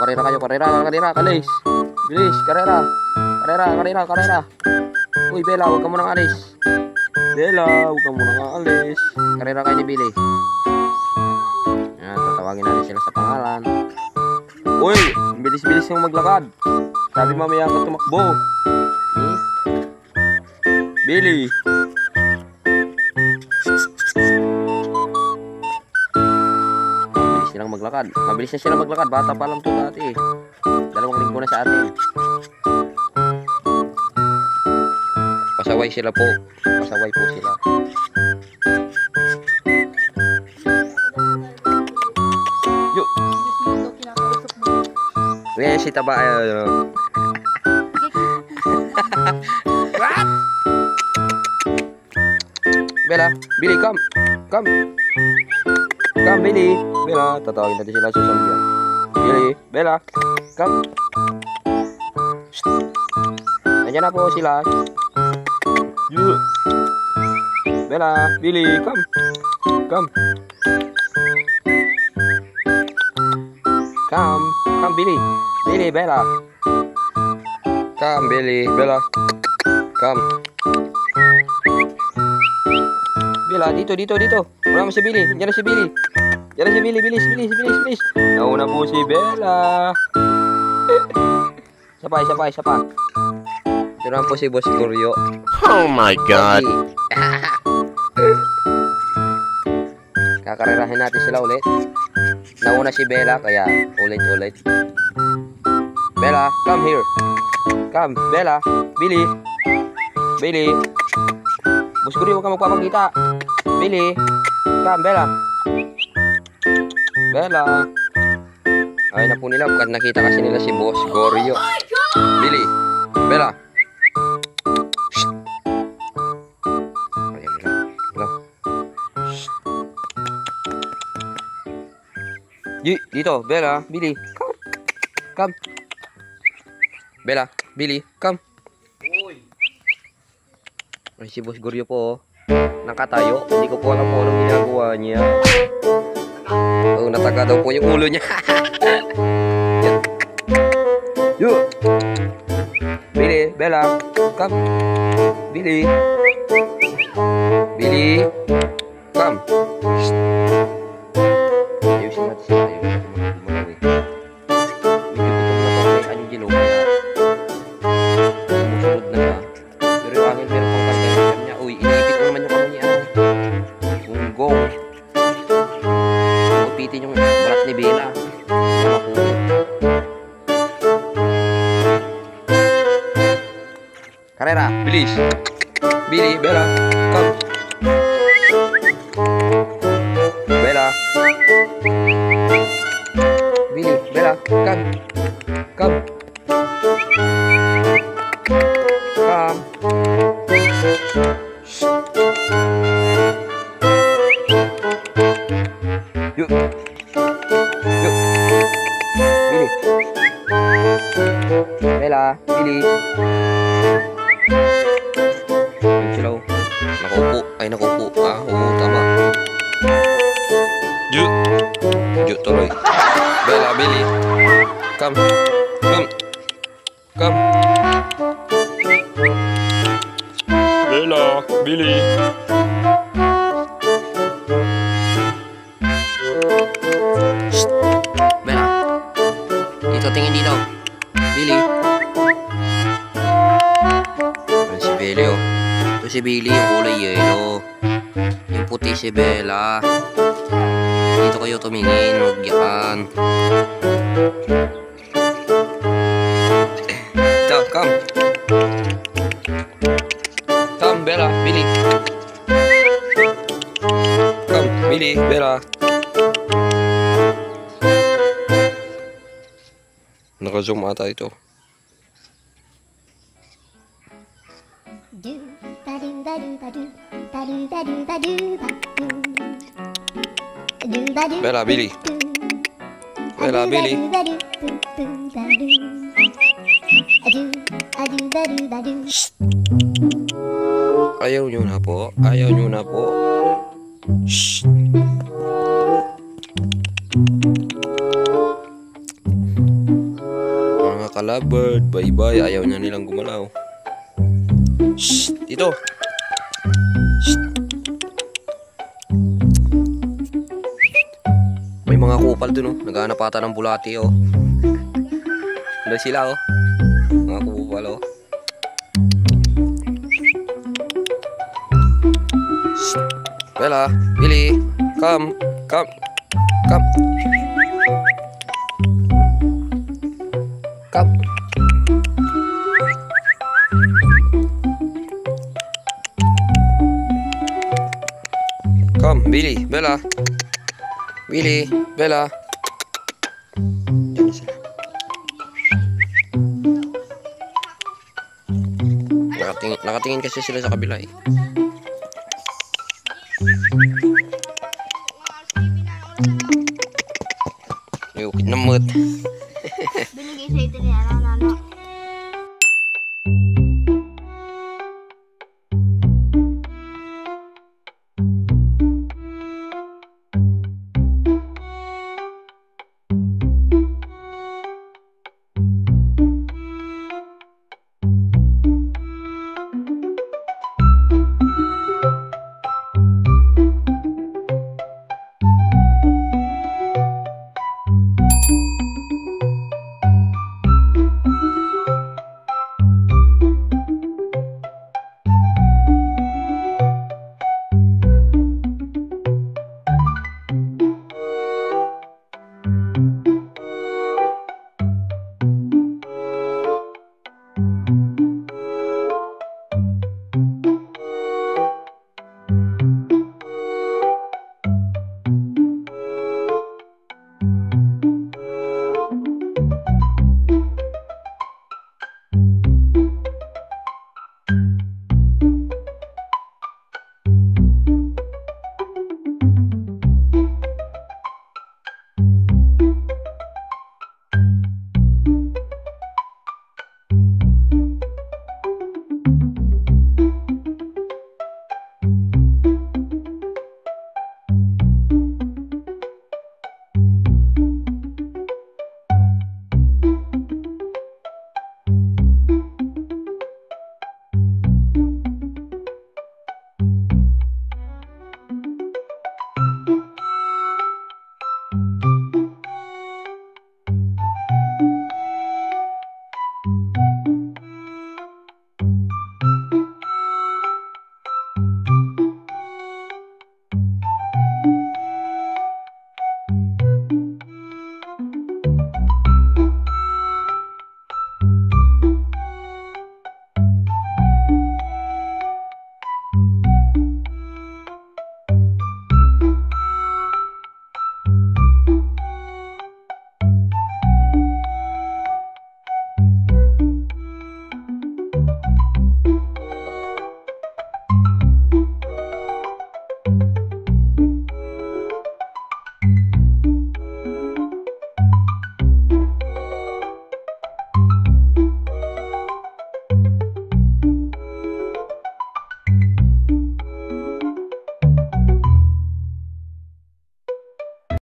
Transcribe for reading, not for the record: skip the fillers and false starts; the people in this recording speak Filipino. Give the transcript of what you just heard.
karera kayo, karera, kalis. Bilis, karera. Karera. Uy, Bella, huwag ka munang alis. Bella, huwag ka munang alis. Karera kayo ni Billy. Yan, tatawagin natin sila sa pangalan. Uy, bilis-bilis yung maglakad. Sabi mamaya ka tumakbo. Billy. Mabilis na sila maglakad. Bata pa lang to dati. 2 linggo na sa atin. Pasaway sila po. Pasaway po sila. Yuk. Ngayon si Taba. What? Bella, Billy, come. Come, Billy. Bella, tatawagin natin sila sa social media. Billy, Bella, come. Shh. Nandiyan na po sila. Bella, Billy, come. Come, Billy. Billy, Bella. Come, Billy, Bella. Come. Bella, dito. Wala mo si Billy. Diyan na si Billy. Bilis. Nauna po si Bella. Isa pa. Ito naman po si Boss Goryo. Oh my God. Kakarerahin natin sila ulit. Nauna si Bella, kaya ulit. Bella, come here. Come, Bella. Billy. Boss Goryo, huwag ka magpapakita. Billy. Come, Bella. Ay na po nila, bukat nakita kasi nila si Boss Goryo. Billy, Bella. Shh. Ayan nila. Hello. Shh. Dito, Bella, Billy. Come. Bella, Billy, come. Ay, si Boss Goryo po, nakatayo. Hindi ko po alam kung anong ginagawa niya. Oh, nataga daw po yung ulo niya. Yuk. Billy, Bella, come. Billy, come. Shh. Ayusin natin sila. Medyo gutom na po kay Angelo, kaya sumusunod na siya. Pero yung angin, meron pang kanta niya. Uy, iniipit mo naman yung kamo niya. Unggong. Ipitin yung balat ni Bella. Karera, bilis. Billy, Bella, come. Bella. Billy, Bella, come. Shh. Yuk. Billy. Bella, Billy. Yung sila, nakaupo. Oo, tama. Yuk tuloy. Bella, Billy. Come. Bella, Billy. Shh. Bella. Dito, tingin dito. Billy. Ayan si Billy, oh. Ito si Billy, yung kulay yellow. Yung puti si Bella. Dito kayo tumingin, huwag yan. Ito, come. Come, Bella, Billy. Come, Billy, Bella. Naka-zoom ata ito. Bella, Billy. Shh. Ayaw nyo na po. Shh. mga kalabird. Bye-bye. Ayaw niya nilang gumalaw. Shh! Dito! Shh! May mga kupal dun, oh. Naghahanap ata ng bulati, oh. Ano sila, oh. Mga kupal, oh. Shh! Bella! Billy! Come! Come! Come! Come! Come, Billy, Bella. Billy, Bella. Diyan sila. Nakatingin kasi sila sa kabila, eh. Ayokit na mut.